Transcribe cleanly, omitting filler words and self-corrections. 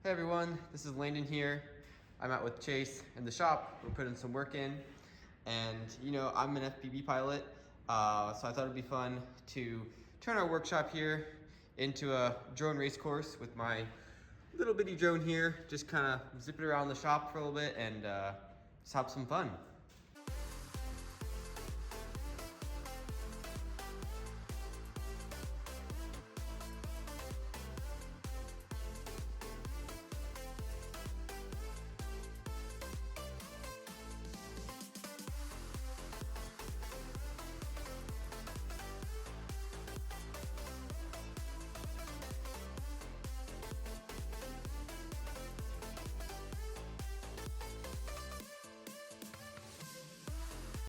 Hey everyone, this is Landon here. I'm out with Chase in the shop. We're putting some work in, and I'm an FPV pilot, so I thought it'd be fun to turn our workshop here into a drone race course with my little bitty drone here. Just kind of zip it around the shop for a little bit and just have some fun.